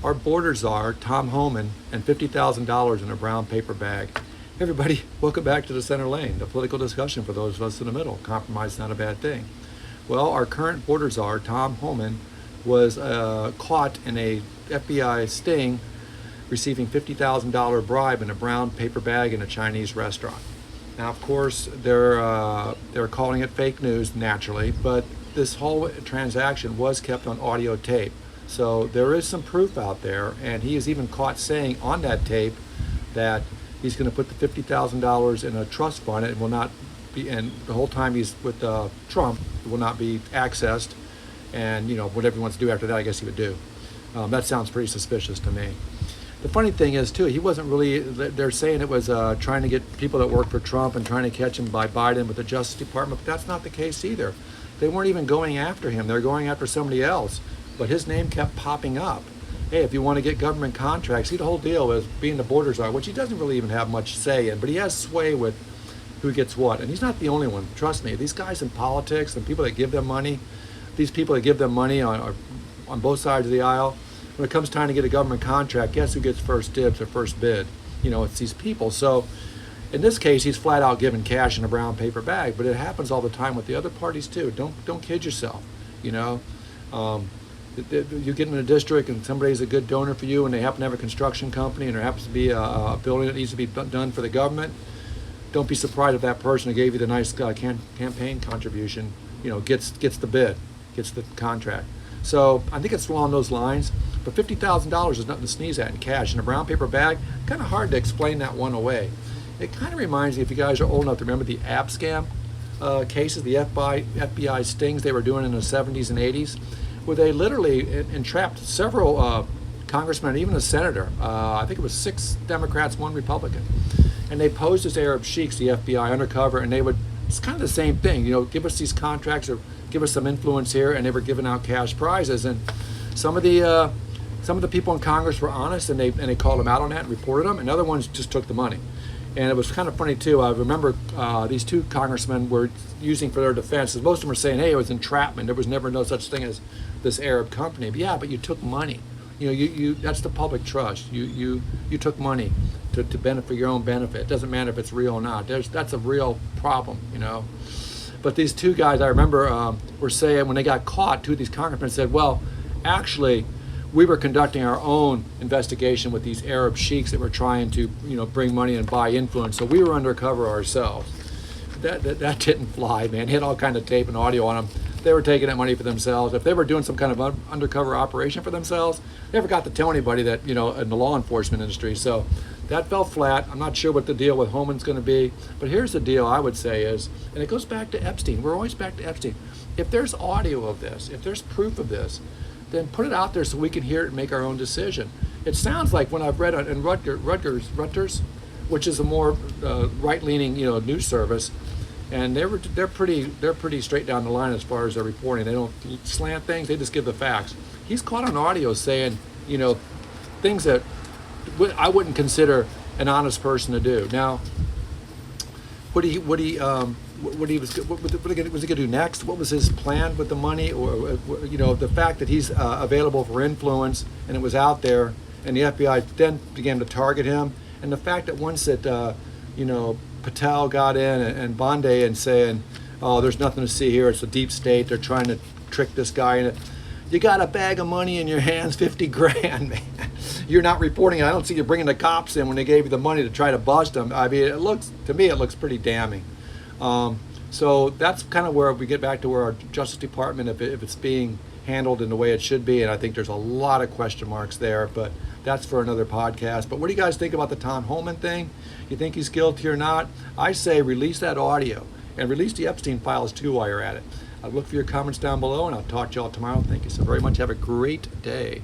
our border czar, Tom Homan, and $50,000 in a brown paper bag. Everybody, welcome back to the center lane, the political discussion for those of us in the middle. Compromise is not a bad thing. Well, our current border czar, Tom Homan, was caught in a FBI sting receiving $50,000 bribe in a brown paper bag in a Chinese restaurant. Now, of course, they're calling it fake news, naturally, but this whole transaction was kept on audio tape. So there is some proof out there, and he is even caught saying on that tape that he's going to put the $50,000 in a trust fund. It will not be, and the whole time he's with Trump, it will not be accessed. And whatever he wants to do after that, I guess he would do. That sounds pretty suspicious to me. The funny thing is, too, he wasn't really, they're saying it was trying to get people that work for Trump and trying to catch him by Biden with the Justice Department, but that's not the case either. They weren't even going after him. They're going after somebody else, but his name kept popping up. Hey, if you want to get government contracts, see, the whole deal is being the border czar, which he doesn't really even have much say in, but he has sway with who gets what. And he's not the only one, trust me. These guys in politics and people that give them money, these people that give them money on both sides of the aisle, when it comes time to get a government contract, guess who gets first dibs or first bid? It's these people. So in this case, he's flat out giving cash in a brown paper bag, but it happens all the time with the other parties too. Don't kid yourself. You get in a district and somebody's a good donor for you and they happen to have a construction company and there happens to be a building that needs to be done for the government. Don't be surprised if that person who gave you the nice campaign contribution, gets the bid, gets the contract. So I think it's along those lines. But $50,000 is nothing to sneeze at in cash in a brown paper bag. Kind of hard to explain that one away. It kind of reminds me, if you guys are old enough to remember the app scam cases, the FBI stings they were doing in the 70s and 80s, where they literally entrapped several congressmen and even a senator. I think it was 6 Democrats, 1 Republican. And they posed as Arab sheiks, the FBI undercover, and it's kind of the same thing, give us these contracts or give us some influence here, and they were giving out cash prizes. And some of the people in Congress were honest, and they called them out on that and reported them, and other ones just took the money. And it was kind of funny too. I remember these 2 congressmen were using for their defense, most of them were saying, hey, it was entrapment. There was never no such thing as this Arab company. But yeah, but you took money. That's the public trust. You took money to benefit for your own benefit. It doesn't matter if it's real or not. That's a real problem, But these 2 guys, I remember, were saying when they got caught, 2 of these congressmen said, well, actually, we were conducting our own investigation with these Arab sheiks that were trying to, bring money and buy influence. So we were undercover ourselves. That didn't fly, man. Hit all kind of tape and audio on them. They were taking that money for themselves. If they were doing some kind of undercover operation for themselves, they never got to tell anybody that, in the law enforcement industry. So that fell flat. I'm not sure what the deal with Homan's going to be. But here's the deal I would say is, and it goes back to Epstein. We're always back to Epstein. If there's audio of this, if there's proof of this, then put it out there so we can hear it and make our own decision. It sounds like when I've read in Rutgers, which is a more right-leaning news service, and they're pretty straight down the line as far as their reporting. They don't slant things; they just give the facts. He's caught on audio saying things that I wouldn't consider an honest person to do. Now, what he was going to do next? What was his plan with the money, or the fact that he's available for influence and it was out there, and the FBI then began to target him, and the fact that once that Patel got in and Bondi and saying, oh, there's nothing to see here, it's a deep state, they're trying to trick this guy in it. You got a bag of money in your hands, 50 grand, man. You're not reporting it. I don't see you bringing the cops in when they gave you the money to try to bust them. I mean, it looks pretty damning. So that's kind of where we get back to where our Justice Department, if it's being handled in the way it should be, and I think there's a lot of question marks there, but that's for another podcast. But what do you guys think about the Tom Homan thing? You think he's guilty or not? I say release that audio and release the Epstein files too while you're at it. I'll look for your comments down below, and I'll talk to y'all tomorrow. Thank you so very much. Have a great day.